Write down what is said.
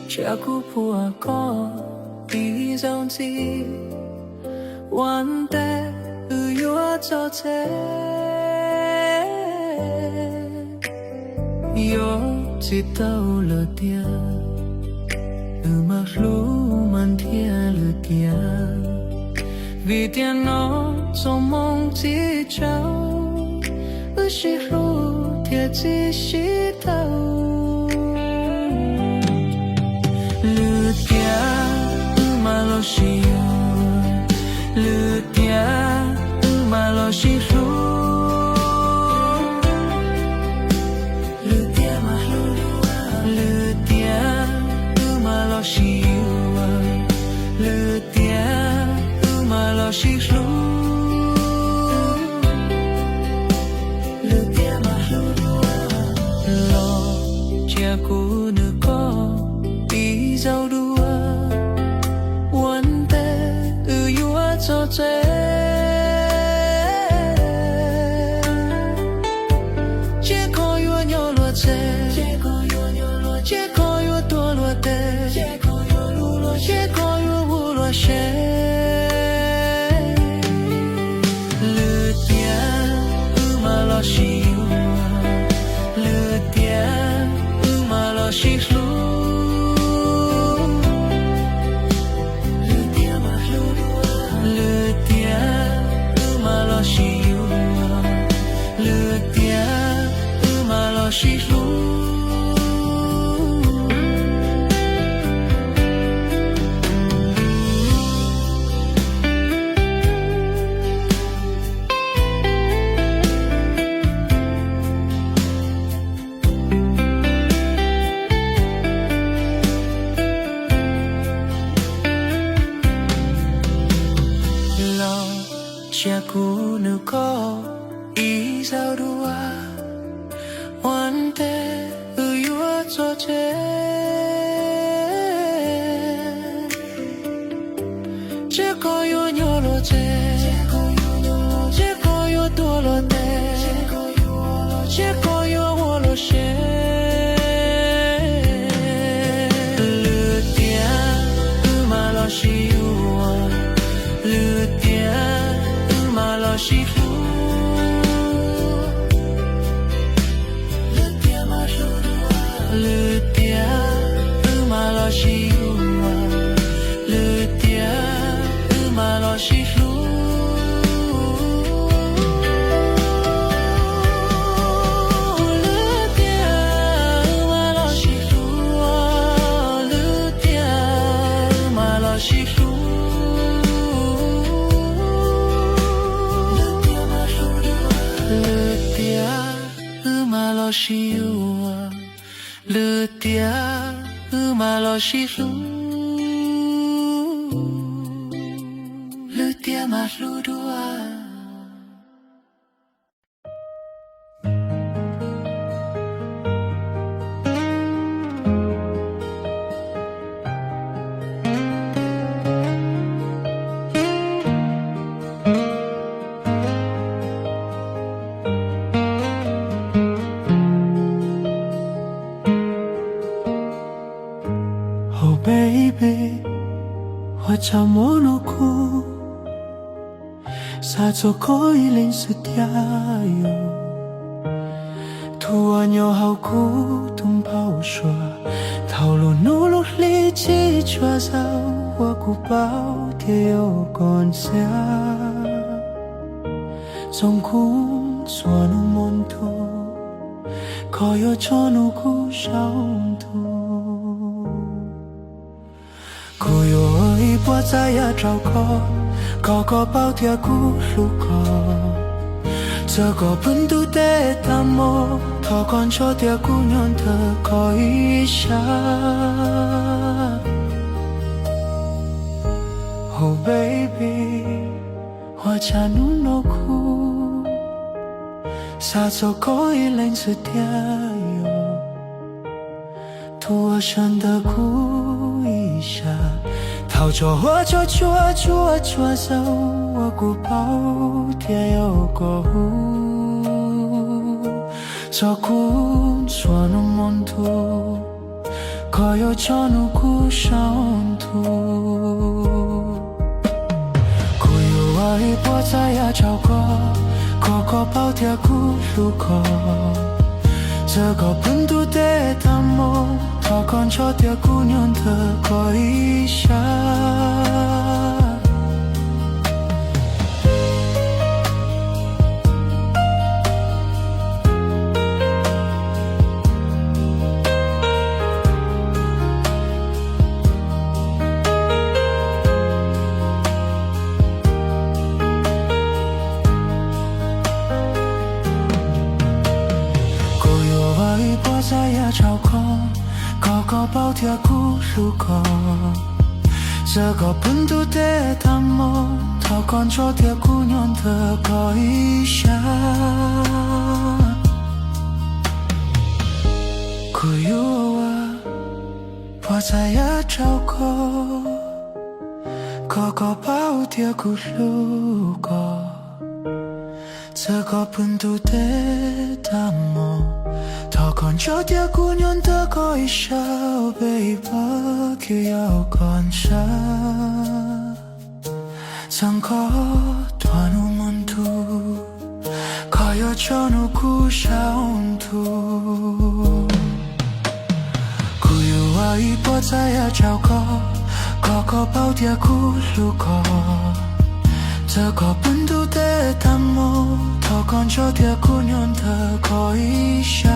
却顾不阿哥一种子，完蛋有我做这，有知道了点，马路满天了点，为点我做梦只找，是路天只是头。Malo si le dia malo si lu le dia malo le dia malo si le dia malo si lu le dia malo lo chia ku nu ko đi dạo đu做这，结果有牛落这，结果有多落的，结果有无落些。Le dia malo si le dia malo si lu。是路，老家姑娘可一早多。One day you are so dead， 结果有牛落这，结果有多落的，结果有我落些。Le dia malo si le dia malo si Le dia malo si le dia malo si le dia malo si le dia malo si le dia malo si le dia malo si le dia malo dua。Baby， 我找莫诺库，撒错可以淋湿掉哟。图案有好苦，同胞说，套路努努力气抓着我古堡贴有干下，总苦做努蒙图，可有做努苦上图。古有一波在呀找个，高高包贴古路口，这个本土的大漠，他关注的姑娘的可以下。Oh baby， 我家努努哭，撒走可以淋湿掉哟，图我生的哭一下。逃着我就抓着我古堡贴有个户，照顾做那么多，可可有叫奴孤上途，古有我一波在呀找过，个个包贴古路过，这个本土的大梦，他看着的姑娘的可以下。在呀找过，个个包贴古路过，这个本土的大梦，他看着的姑娘的可以下。古有我在呀找过，个个包贴古路过，这个本土的大梦。他看着的姑娘的可以笑，背包就要观察，zan个短路漫途，可有叫奴孤上途，古有我一波在呀找过，个个包贴古路过，这个本土的大梦，他看着的姑娘的可以笑。